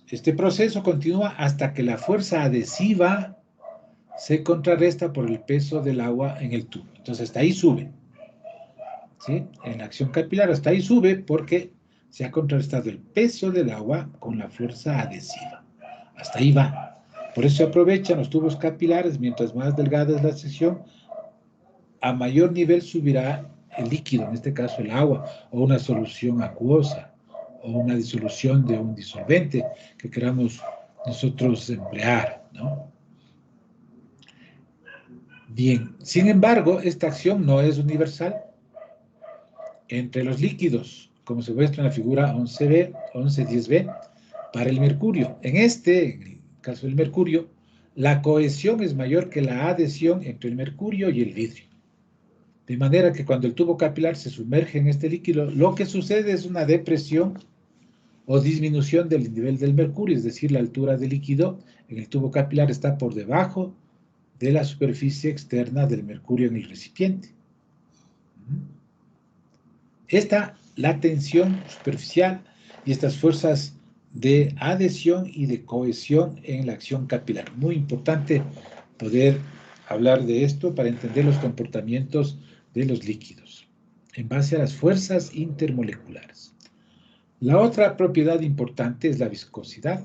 Este proceso continúa hasta que la fuerza adhesiva se contrarresta por el peso del agua en el tubo. Entonces hasta ahí sube, ¿sí? En la acción capilar hasta ahí sube porque se ha contrarrestado el peso del agua con la fuerza adhesiva. Hasta ahí va. Por eso se aprovechan los tubos capilares. Mientras más delgada es la sección, a mayor nivel subirá el líquido, en este caso el agua, o una solución acuosa, o una disolución de un disolvente que queramos nosotros emplear, ¿no? Bien, sin embargo, esta acción no es universal entre los líquidos, como se muestra en la figura 11B, 11-10B, para el mercurio. En el caso del mercurio, la cohesión es mayor que la adhesión entre el mercurio y el vidrio. De manera que cuando el tubo capilar se sumerge en este líquido, lo que sucede es una depresión o disminución del nivel del mercurio, es decir, la altura del líquido en el tubo capilar está por debajo de la superficie externa del mercurio en el recipiente. La tensión superficial y estas fuerzas de adhesión y de cohesión en la acción capilar. Muy importante poder hablar de esto para entender los comportamientos de los líquidos en base a las fuerzas intermoleculares. La otra propiedad importante es la viscosidad.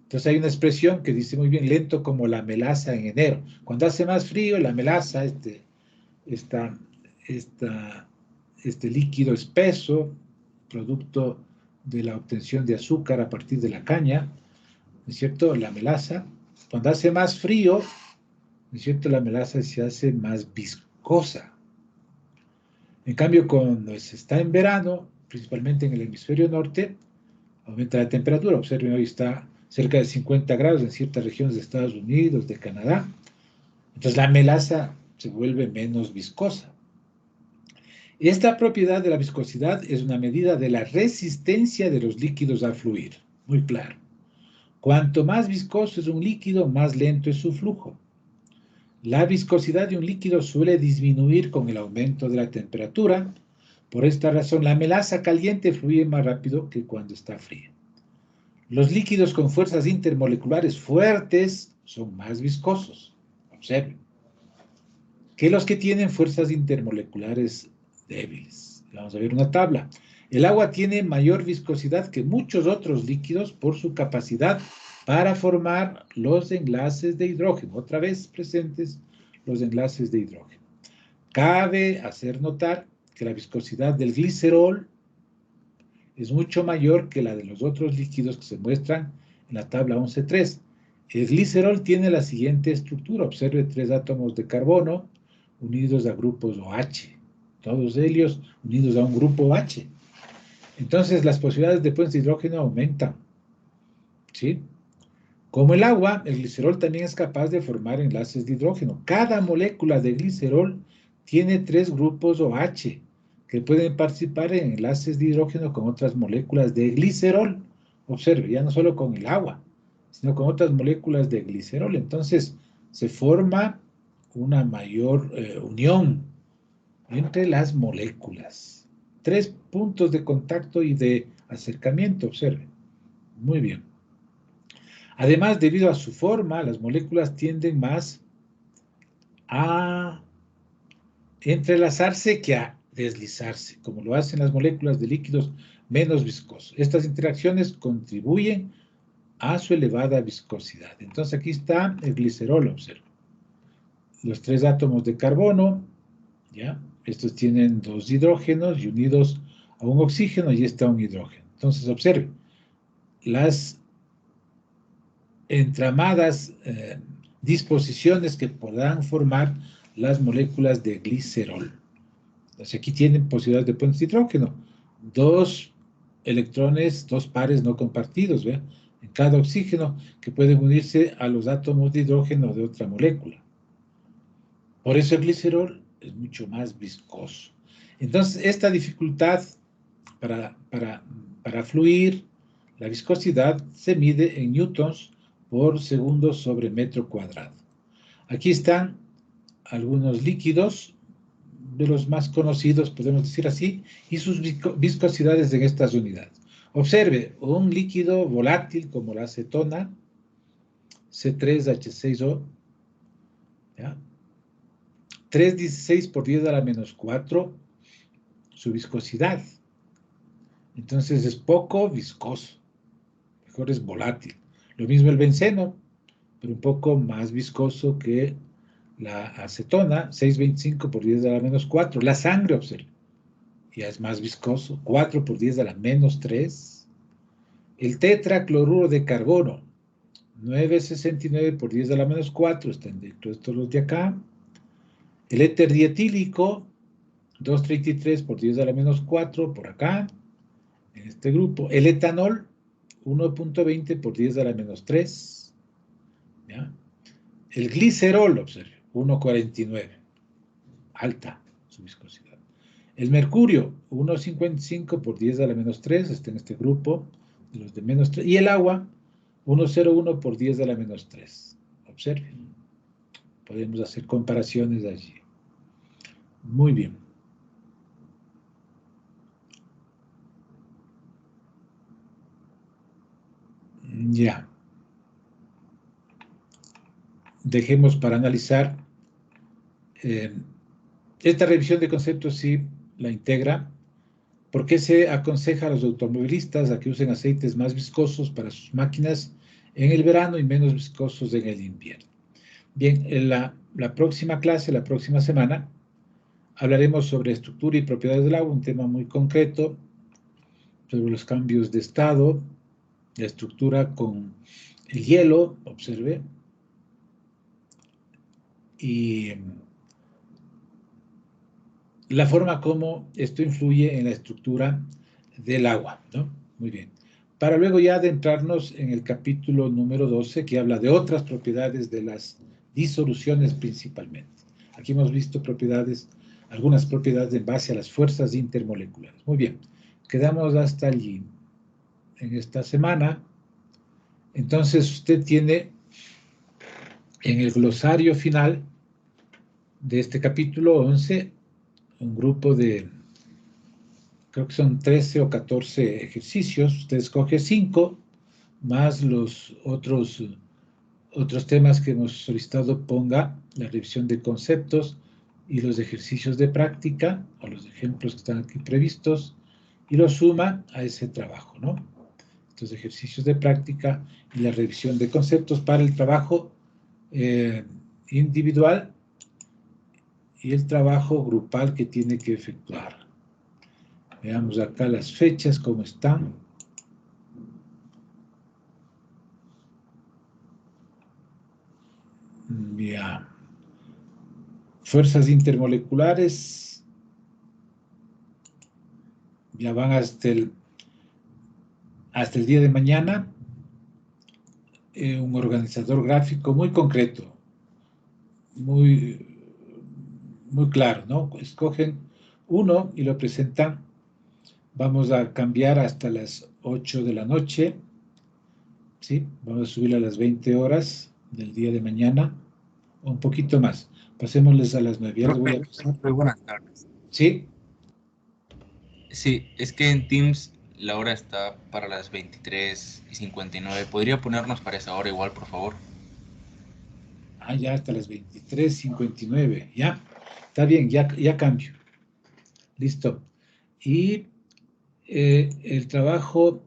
Entonces hay una expresión que dice muy bien, lento como la melaza en enero. Cuando hace más frío, la melaza, este líquido espeso, producto de la obtención de azúcar a partir de la caña, ¿no es cierto? La melaza, cuando hace más frío, ¿no es cierto? La melaza se hace más viscosa. En cambio, cuando se está en verano, principalmente en el hemisferio norte, aumenta la temperatura. Observen, hoy está cerca de 50 grados en ciertas regiones de Estados Unidos, de Canadá. Entonces la melaza se vuelve menos viscosa. Esta propiedad de la viscosidad es una medida de la resistencia de los líquidos a fluir. Muy claro. Cuanto más viscoso es un líquido, más lento es su flujo. La viscosidad de un líquido suele disminuir con el aumento de la temperatura. Por esta razón, la melaza caliente fluye más rápido que cuando está fría. Los líquidos con fuerzas intermoleculares fuertes son más viscosos. Observen. Que los que tienen fuerzas intermoleculares débiles. Vamos a ver una tabla. El agua tiene mayor viscosidad que muchos otros líquidos por su capacidad para formar los enlaces de hidrógeno. Otra vez presentes los enlaces de hidrógeno. Cabe hacer notar que la viscosidad del glicerol es mucho mayor que la de los otros líquidos que se muestran en la tabla 11.3. El glicerol tiene la siguiente estructura. Observe 3 átomos de carbono unidos a grupos OH. Todos ellos unidos a un grupo OH. Entonces las posibilidades de puentes de hidrógeno aumentan. ¿Sí? Como el agua, el glicerol también es capaz de formar enlaces de hidrógeno. Cada molécula de glicerol tiene 3 grupos OH que pueden participar en enlaces de hidrógeno con otras moléculas de glicerol. Observe, ya no solo con el agua, sino con otras moléculas de glicerol. Entonces se forma una mayor unión entre las moléculas. 3 puntos de contacto y de acercamiento, observe. Muy bien. Además, debido a su forma, las moléculas tienden más a entrelazarse que a deslizarse, como lo hacen las moléculas de líquidos menos viscosos. Estas interacciones contribuyen a su elevada viscosidad. Entonces aquí está el glicerol, observa. Los 3 átomos de carbono, ¿ya? Estos tienen 2 hidrógenos y unidos a un oxígeno y está un hidrógeno. Entonces observe, las entramadas disposiciones que podrán formar las moléculas de glicerol. Entonces aquí tienen posibilidades de puentes de hidrógeno. 2 electrones, 2 pares no compartidos, ¿ve? En cada oxígeno que pueden unirse a los átomos de hidrógeno de otra molécula. Por eso el glicerol es mucho más viscoso. Entonces, esta dificultad para fluir, la viscosidad se mide en newtons por segundo sobre metro cuadrado. Aquí están algunos líquidos, de los más conocidos, podemos decir así, y sus viscosidades en estas unidades. Observe, un líquido volátil como la acetona, C3H6O, ¿ya? 316 por 10 a la menos 4, su viscosidad. Entonces es poco viscoso, mejor es volátil. Lo mismo el benceno, pero un poco más viscoso que la acetona, 625 por 10 a la menos 4. La sangre, observe, ya es más viscoso, 4 por 10 a la menos 3. El tetracloruro de carbono, 969 por 10 a la menos 4, están dentro de estos los de acá. El éter dietílico, 233 por 10 a la menos 4, por acá, en este grupo. El etanol, 1.20 por 10 a la menos 3. ¿Ya? El glicerol, observe, 1.49, alta su viscosidad. El mercurio, 1.55 por 10 a la menos 3, está en este grupo, de los de menos 3. Y el agua, 1.01 por 10 a la menos 3. Observen. Podemos hacer comparaciones allí. Muy bien. Ya. Dejemos para analizar. Esta revisión de conceptos sí la integra. ¿Por qué se aconseja a los automovilistas a que usen aceites más viscosos para sus máquinas en el verano y menos viscosos en el invierno? Bien, en la próxima clase, la próxima semana, hablaremos sobre estructura y propiedades del agua, un tema muy concreto, sobre los cambios de estado, la estructura con el hielo, observe, y la forma como esto influye en la estructura del agua, ¿no? Muy bien. Para luego ya adentrarnos en el capítulo número 12, que habla de otras propiedades de las disoluciones principalmente. Aquí hemos visto propiedades, algunas propiedades en base a las fuerzas intermoleculares. Muy bien, quedamos hasta allí en esta semana. Entonces usted tiene en el glosario final de este capítulo 11 un grupo de, creo que son 13 o 14 ejercicios. Usted escoge 5, más los otros temas que hemos solicitado, ponga la revisión de conceptos y los ejercicios de práctica, o los ejemplos que están aquí previstos, y los suma a ese trabajo, ¿no? Estos ejercicios de práctica y la revisión de conceptos para el trabajo individual y el trabajo grupal que tiene que efectuar. Veamos acá las fechas, cómo están. Ya. Fuerzas intermoleculares ya van hasta el día de mañana. Un organizador gráfico muy concreto, muy claro, ¿no? Escogen uno y lo presentan. Vamos a cambiar hasta las 8 de la noche, ¿sí? Vamos a subir a las 20 horas del día de mañana, o un poquito más. Pasémosles a las 9. Ya les voy a pasar. Muy buenas tardes. ¿Sí? Sí, es que en Teams la hora está para las 23:59. ¿Podría ponernos para esa hora igual, por favor? Ah, ya hasta las 23:59. Ya, está bien, ya cambio. Listo. Y el trabajo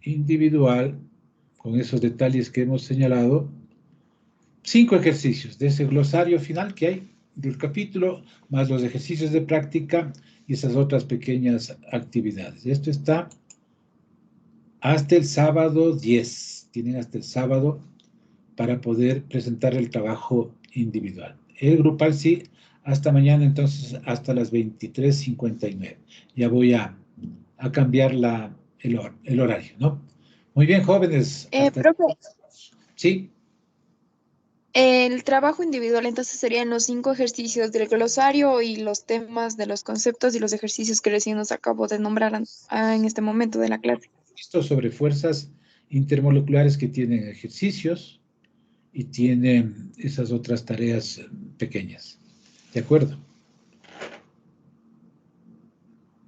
individual, con esos detalles que hemos señalado, 5 ejercicios de ese glosario final que hay del capítulo, más los ejercicios de práctica y esas otras pequeñas actividades. Esto está hasta el sábado 10. Tienen hasta el sábado para poder presentar el trabajo individual. El grupal sí, hasta mañana, entonces hasta las 23:59. Ya voy a cambiar el horario, ¿no? Muy bien, jóvenes. Profe, Sí. El trabajo individual entonces serían los 5 ejercicios del glosario y los temas de los conceptos y los ejercicios que recién nos acabo de nombrar en este momento de la clase. Esto sobre fuerzas intermoleculares que tienen ejercicios y tienen esas otras tareas pequeñas. ¿De acuerdo?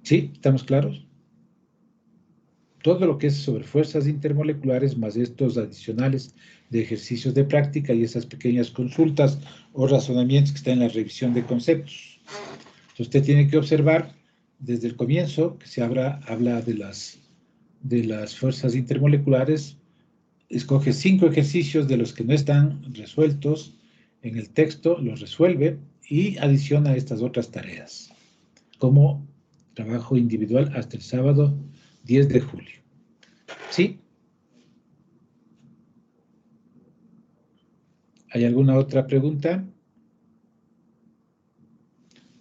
¿Sí? ¿Estamos claros? Todo lo que es sobre fuerzas intermoleculares más estos adicionales de ejercicios de práctica y esas pequeñas consultas o razonamientos que están en la revisión de conceptos. Entonces usted tiene que observar desde el comienzo que se habla de las fuerzas intermoleculares, escoge 5 ejercicios de los que no están resueltos en el texto, los resuelve y adiciona estas otras tareas, como trabajo individual hasta el sábado 10 de julio. ¿Sí? ¿Hay alguna otra pregunta?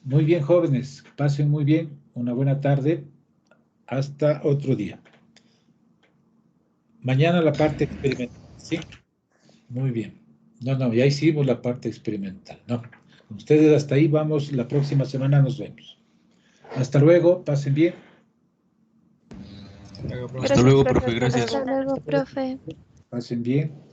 Muy bien, jóvenes. Pasen muy bien. Una buena tarde. Hasta otro día. Mañana la parte experimental. ¿Sí? Muy bien. No, ya hicimos la parte experimental. No. Ustedes hasta ahí vamos. La próxima semana nos vemos. Hasta luego. Pasen bien. Hasta luego, profe. Gracias. Hasta luego, profe. Pasen bien.